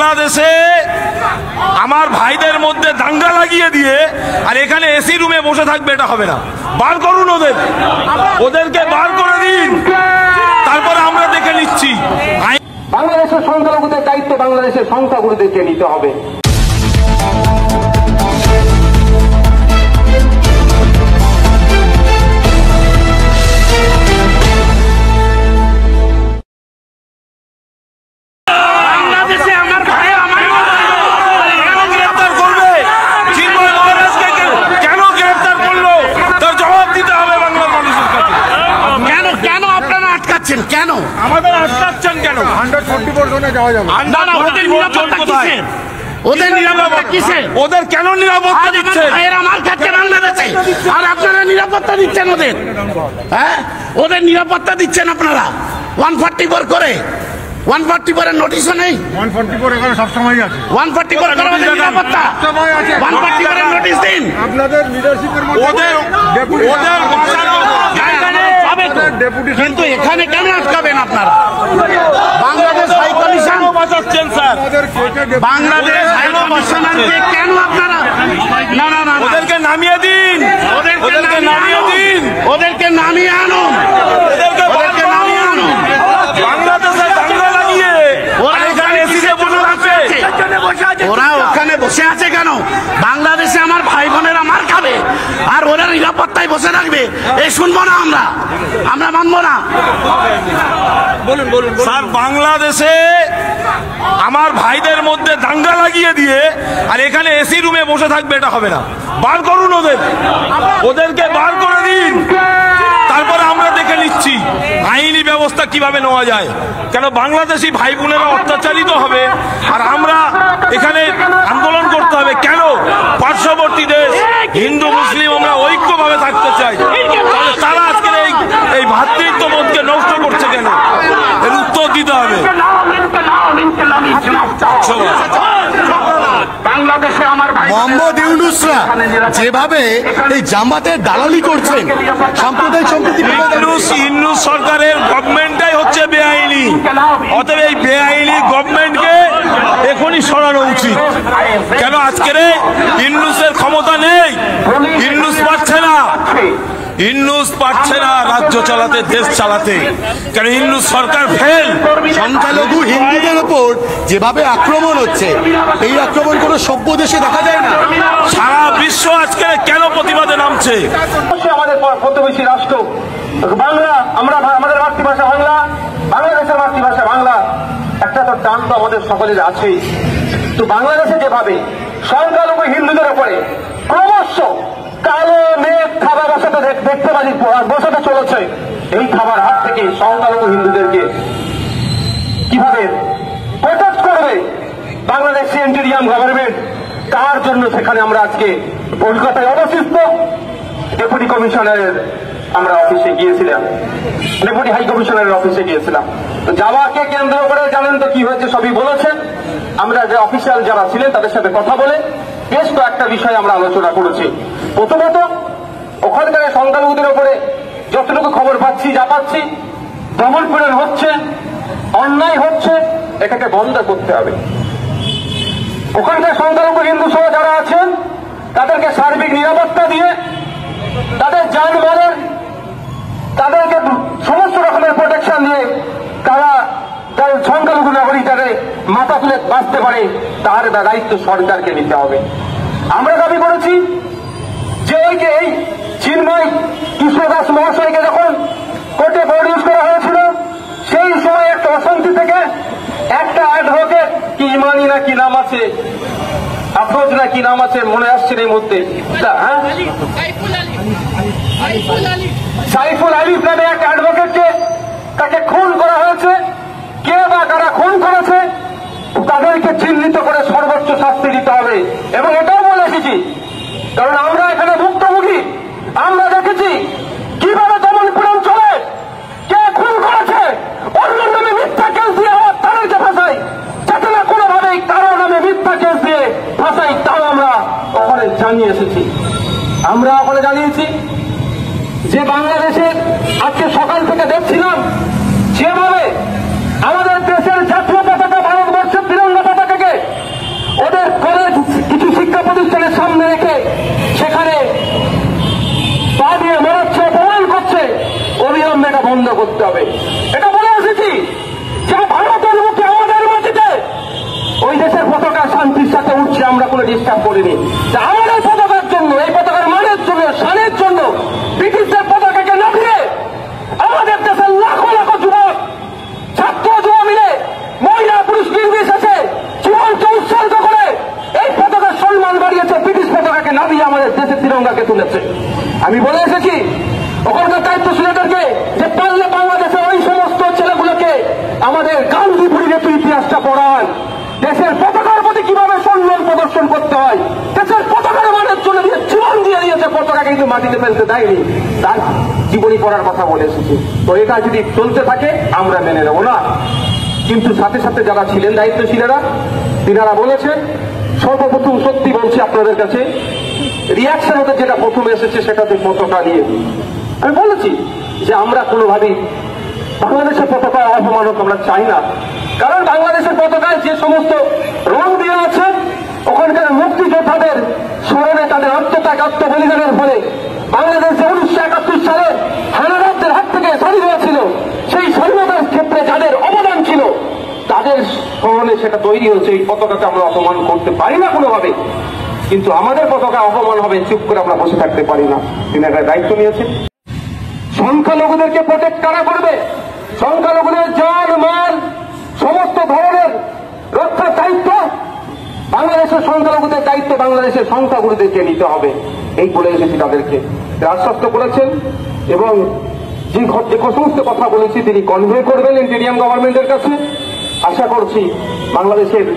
বাংলাদেশে আমার ভাইদের মধ্যে দাঙ্গা লাগিয়ে দিয়ে আর এখানে এসি রুমে বসে থাকবে, এটা হবে না। বার করুন ওদেরকে বার করে দিন, তারপরে আমরা দেখে নিচ্ছি। বাংলাদেশের সংখ্যালঘুদের দায়িত্ব বাংলাদেশের সংখ্যাগুরুদেরকে নিতে হবে। কেন আমাদের আটকাচ্ছেন? কেন 144 জনে যাওয়া যাবে না? ওদের নিরাপত্তা কিসের? ওদের নিরাপত্তা কিসের? ওদের কেন নিরাপত্তা দিচ্ছেন? আমার কাছে বাংলাদেশে আর আপনারা নিরাপত্তা দিচ্ছেন ওদের? হ্যাঁ, ওদের নিরাপত্তা দিচ্ছেন আপনারা 144 করে। 144 এর নোটিশও নেই। 144 এখানে সব সময় আছে। 144 করে ওদের নিরাপত্তা সময় আছে। 144 এর নোটিশ দিন। আপনাদের লিডারশিপের মধ্যে ওদের কিন্তু এখানে কেন আটকাবেন আপনারা? বাংলাদেশ হাই কমিশন বাঁচাচ্ছেন স্যার, বাংলাদেশ হাই কমিশনারকে কেন আপনারা? না না না, ওদেরকে নামিয়ে দিন, ওদেরকে নামিয়ে দিন, ওদেরকে নামিয়ে আনুন, ওদেরকে নামিয়ে আনুন। বাংলাদেশে দাঙ্গা লাগিয়ে ওরা এখানে এসিতে বসে আছে, ওরা ওখানে বসে আছে কেন? বাংলাদেশে আমার ভাই বোনেরা মার খাবে আর ওরা নিরাপত্তায় বসে থাকবে, এই শুনবো না আমরা মানবো না। বলুন বলুন স্যার, বাংলাদেশে আমার ভাইদের মধ্যে দাঙ্গা লাগিয়ে দিয়ে আর এখানে এসি রুমে বসে থাকবে, এটা হবে না। বার করুন ওদেরকে বার করে দিন, তারপরে আমরা দেখে নিচ্ছি আইনি ব্যবস্থা কিভাবে নেওয়া যায়। কেন বাংলাদেশি ভাই বোনেরা অত্যাচারিত হবে আর আমরা এখানে আন্দোলন করতে হবে কেন? পার্শ্ববর্তী দেশ হিন্দু মুসলিম আমরা ঐক্যভাবে থাকতে চাই, তারা আজকে এই ভ্রাতৃত্ববোধকে নষ্ট করছে কেন? এর উত্তর দিতে হবে। মোহাম্মদ ইউনূসরা যেভাবে এই জামাতের দালালি করছেন, সাম্প্রদায়িক সম্প্রীতি, ইউনূস সরকারের গভর্নমেন্টটাই হচ্ছে বেআইনি। অতএব এই বেআইনি গভর্নমেন্টকে এখনই সরানো উচিত। কেন আজকের ইউনূসের ক্ষমতা নেই, ইউনূস পারছে না রাজ্য চালাতে, দেশ চালাতে। কেন ইউনূস সরকার ফেল। সংখ্যালঘু হিন্দুদের উপর যেভাবে আক্রমণ হচ্ছে, এই আক্রমণ কোনো সভ্য দেশে দেখা যায় না। সারা বিশ্ব আজকে কেন প্রতিবাদে নামছে? আমাদের প্রতিবেশী রাষ্ট্র বাংলা, আমরা আমাদের মাতৃভাষা বাংলা, বাংলাদেশের মাতৃভাষা বাংলা, একটা তো টান তো আমাদের সকলের আছেই। তো বাংলাদেশে যেভাবে সংখ্যালঘু হিন্দুদের উপরে ক্রমশ কালো মেঘ খাবার বসাতে চলেছে, এই খাবার হাত থেকে সংখ্যালঘু হিন্দুদেরকে কিভাবে প্রোটেক্ট করবে বাংলাদেশ সেন্টেরিয়াম গভর্নমেন্ট, তার জন্য সেখানে আমরা আজকে কলকাতায় অবস্থিত ডেপুটি কমিশনারের আমরা অফিসে গিয়েছিলাম, ডেপুটি হাই কমিশনারের অফিসে গিয়েছিলাম। তো যাওয়াকে কেন্দ্র করে জানেন তো কি হয়েছে, সবই বলেছেন। আমরা যে অফিসিয়াল যারা ছিলেন তাদের সাথে কথা বলে বেশ কয়েকটা বিষয় আমরা আলোচনা করেছি। প্রথমত, ওখানকার সংখ্যালঘুদের উপরে যতটুকু খবর পাচ্ছি, যা পাচ্ছি, দমন-পীড়ন হচ্ছে, অন্যায় হচ্ছে, এটাকে বন্ধ করতে হবে। ওখানকার সংখ্যালঘু হিন্দু সহ যারা আছেন তাদেরকে সার্বিক নিরাপত্তা দিয়ে, তাদের যানবাহনের, তাদেরকে সমস্ত রকমের প্রোটেকশন দিয়ে তারা তার সংখ্যালঘু নাগরিক যাতে মাথা তুলে বাঁচতে পারে, তার দায়িত্ব সরকারকে নিতে হবে। আমরা দাবি করেছি যে এই চিন্ময় কৃষ্ণদাস মহাশয়কে যখন কোর্টে প্রডিউস করা হয়েছিল, সেই সময় একটা অশান্তি থেকে একটা অ্যাডভোকেট কি ইমানি না কি নাম আছে, আফরোজ না কি নাম আছে, মনে আসছে এই মধ্যে, হ্যাঁ, সাইফুল আলী নামে একটা অ্যাডভোকেটকে তাকে খুন করা হয়েছে। কে বা কারা খুন করেছে তাদেরকে চিহ্নিত করে সর্বোচ্চ শাস্তি দিতে হবে। এবং এটাও বলে এসেছি, কারণ আমরা এখানে ভুক্তভোগী, আমরা দেখেছি কিভাবে দমন-পীড়ন চলে, কে খুন করেছে, অন্যের নামে মিথ্যা কেস দিয়ে তাদেরকে ফাঁসাই, যাতে না কোনোভাবেই কারো নামে মিথ্যা কেস দিয়ে ফাঁসাই, তাও আমরা ওখানে জানিয়ে এসেছি। আমরা ওখানে জানিয়েছি যে বাংলাদেশে আজকে সকাল থেকে দেখছিলাম যেভাবে আমাদের দেশের জাতীয় পতাকা, ভারতবর্ষের তিরঙ্গা পতাকাকে করতে হবে। এটা বলে এসেছি যে ভারতের মুখে আমাদের মাটিতে ওই দেশের পতাকা শান্তির সাথে উঠছে, আমরা কোনো ডিস্টার্ব করিনি। আমাদের পতাকার জন্য, এই পতাকার মানের জন্য, শানের জন্য ব্রিটিশদের পতাকাকে নামিয়ে আমাদের দেশের লাখো লাখো যুবক, ছাত্র যুব মিলে, মহিলা পুরুষ নির্বিশেষে জীবনকে উৎসর্গ করে এই পতাকার সম্মান বাড়িয়েছে, ব্রিটিশ পতাকাকে নামিয়ে আমাদের দেশের তিরঙ্গাকে তুলেছে। আমি বলে এসেছি ওখানকার দায়িত্বশীলদেরকে যে পারলে বাংলাদেশের ওই সমস্ত ছেলেগুলোকে আমাদের গান্ধী পরিণত ইতিহাসটা পড়ান, দেশের পতাকার প্রতি কিভাবে সম্মান প্রদর্শন করতে হয়, দেশের পতাকার মানের জন্য জীবন দিয়ে দিয়েছে, পতাকা কিন্তু মাটিতে ফেলতে দেয়নি, তার জীবনী পড়ার কথা বলে এসেছি। তো এটা যদি চলতে থাকে আমরা মেনে নেব না। কিন্তু সাথে সাথে যারা ছিলেন দায়িত্বশীলেরা, তিনারা বলেছেন, সর্বপ্রথম সত্যি বলছি আপনাদের কাছে, রিয়াকশন ওদের যেটা প্রথমে এসেছে সেটাতে পতাকা নিয়ে আমি বলেছি যে আমরা কোনোভাবেই বাংলাদেশের পতাকায় অপমানক আমরা চাই না। কারণ বাংলাদেশের পতাকায় যে সমস্ত রং দেওয়া আছে, ওখানকার মুক্তিযোদ্ধাদের স্মরণে তাদের আত্মত্যাগ, আত্মবলিদানের ফলে বাংলাদেশ 1971 সালে হানাদারদের হাত থেকে স্বাধীন হয়েছিল, সেই স্বাধীনতার ক্ষেত্রে যাদের অবদান ছিল তাদের স্মরণে সেটা তৈরি হয়েছে। এই পতাকাকে আমরা অপমান করতে পারি না কোনোভাবে, কিন্তু আমাদের পতাকা অপমান হবে চুপ করে আমরা বসে থাকতে পারি না। তিনি একটা দায়িত্ব নিয়েছেন। সংখ্যালঘুদেরকে প্রোটেক্ট কারা করবে? সংখ্যালঘুদের জান মাল সমস্ত ধরনের রক্ষার দায়িত্ব বাংলাদেশের সংখ্যালঘুদের দায়িত্ব বাংলাদেশের সংখ্যাগুরুদেরকে নিতে হবে, এই বলে এসেছি তাদেরকে আশ্বস্ত করেছেন। এবং যে সমস্ত কথা বলেছি তিনি কনভে করবেন ইন্টেরিয়াম গভর্নমেন্টের কাছে। আশা করছি বাংলাদেশের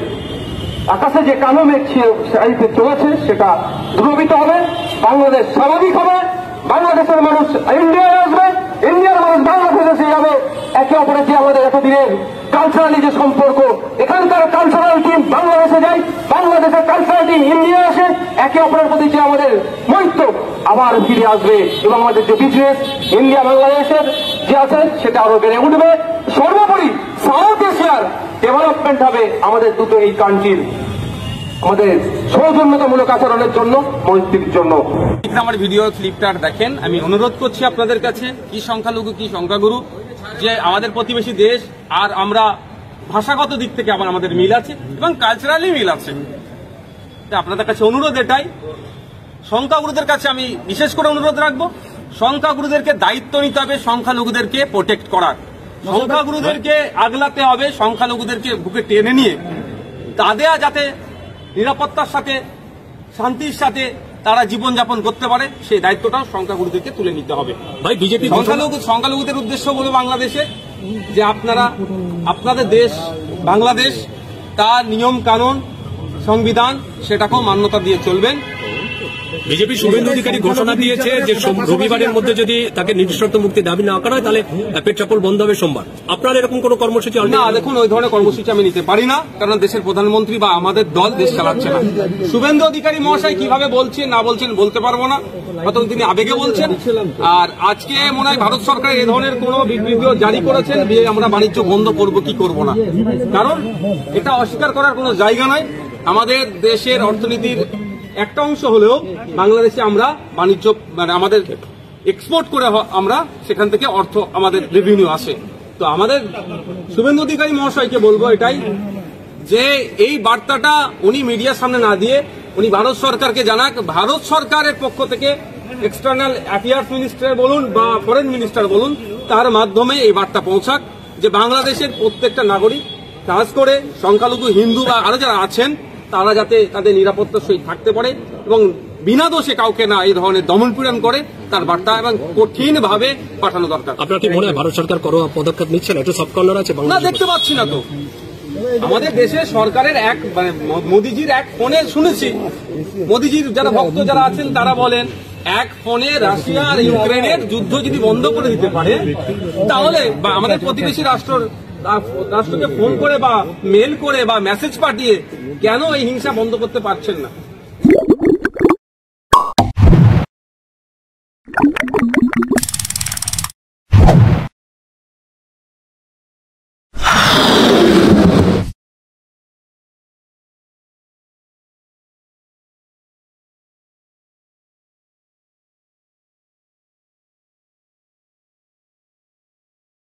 আকাশে যে কালো মেঘ চলেছে সেটা দূরীভূত হবে, বাংলাদেশ স্বাভাবিক হবে, বাংলাদেশের মানুষ ইন্ডিয়ায় আসবে, ইন্ডিয়ার মানুষ বাংলাদেশে যাবে। একে অপরের যে আমাদের এতদিনের কালচারালি যে সম্পর্ক, এখানকার কালচারাল টিম বাংলাদেশে যায়, বাংলাদেশের কালচারাল টিম ইন্ডিয়া আসে, একে অপরের প্রতি যে আমাদের মৈত্র আবার ফিরে আসবে এবং আমাদের যে বিজনেস ইন্ডিয়া বাংলাদেশের যে আছে সেটা আরো বেড়ে উঠবে। সর্বোপরি সাউথ এশিয়ার ডেভেলপমেন্ট হবে আমাদের দুটো এই কান্ট্রির, আমাদের সৌজন্যতামূলক আচরণের জন্য, মৈত্রীর জন্য। আমার ভিডিও ক্লিপটা দেখেন, আমি অনুরোধ করছি আপনাদের কাছে, কি সংখ্যালঘু কি সংখ্যাগুরু, যে আমাদের প্রতিবেশী দেশ, আর আমরা ভাষাগত দিক থেকে আবার আমাদের মিল আছে এবং কালচারালি মিল আছে। আপনাদের কাছে অনুরোধ এটাই, সংখ্যাগুরুদের কাছে আমি বিশেষ করে অনুরোধ রাখবো, সংখ্যাগুরুদেরকে দায়িত্ব নিতে হবে সংখ্যালঘুদেরকে প্রোটেক্ট করার, সংখ্যাগুরুদেরকে আগলাতে হবে, সংখ্যালঘুদেরকে বুকে টেনে নিয়ে তাদের যাতে নিরাপত্তার সাথে শান্তির সাথে তারা জীবনযাপন করতে পারে সেই দায়িত্বটাও সংখ্যাগুরুদেরকে তুলে নিতে হবে। ভাই বিজেপি সংখ্যালঘুদের উদ্দেশ্য বলবো বাংলাদেশে যে আপনারা আপনাদের দেশ বাংলাদেশ, তার নিয়ম কানুন সংবিধান সেটাকেও মান্যতা দিয়ে চলবেন। বিজেপি শুভেন্দু অধিকারী ঘোষণা দিয়েছে যে রবিবারের মধ্যে যদি তাকে নিঃশর্ত মুক্তি দাবি না করা হয় তাহলে পেট্রাপোল বন্ধ হবে সোমবার। আপনার এরকম কোন কর্মসূচি? না, দেখুন ওই ধরনের কর্মসূচি আমি নিতে পারি না, কারণ দেশের প্রধানমন্ত্রী বা আমাদের দল দেশ চালাচ্ছে না। শুভেন্দু অধিকারী মহাশয় কিভাবে বলছেন না বলছেন বলতে পারবো না, হয়তো তিনি আবেগে বলছেন। আর আজকে মনে হয় ভারত সরকার এই ধরনের কোন বিবৃতিও জারি করেছেন যে আমরা বাণিজ্য বন্ধ করব কি করব না, কারণ এটা অস্বীকার করার কোনো জায়গা নয়। আমাদের দেশের অর্থনীতির একটা অংশ হলেও বাংলাদেশে আমরা বাণিজ্য মানে আমাদের এক্সপোর্ট করে আমরা সেখান থেকে অর্থ আমাদের রেভিনিউ আসে। তো আমাদের শুভেন্দু অধিকারী মহাশয়কে বলবো এটাই যে এই বার্তাটা উনি মিডিয়ার সামনে না দিয়ে উনি ভারত সরকারকে জানাক, ভারত সরকারের পক্ষ থেকে এক্সটার্নাল অ্যাফেয়ার্স মিনিস্টার বলুন বা ফরেন মিনিস্টার বলুন, তার মাধ্যমে এই বার্তা পৌঁছাক যে বাংলাদেশের প্রত্যেকটা নাগরিক, কাজ করে সংখ্যালঘু হিন্দু বা আরো যারা আছেন তারা যাতে তাদের নিরাপত্তার সহিত থাকতে পারে এবং বিনা দোষে কাউকে না এই ধরনের দমনপীড়ন করে, তার বার্তা এবং কঠিনভাবে পাঠানো দরকার। আপনার কি মনে হয় ভারত সরকার কোনো পদক্ষেপ নিচ্ছে না? একটু সফট কর্নার আছে না, দেখতে পাচ্ছি না তো। আমাদের দেশে সরকারের এক মানে মোদিজির এক ফোনে শুনেছি, মোদিজির যারা ভক্ত যারা আছেন তারা বলেন এক ফোনে রাশিয়া আর ইউক্রেনের যুদ্ধ যদি বন্ধ করে দিতে পারে তাহলে বা আমাদের প্রতিবেশী রাষ্ট্রকে ফোন করে বা মেল করে বা মেসেজ পাঠিয়ে কেন এই হিংসা বন্ধ করতে পারছেন না?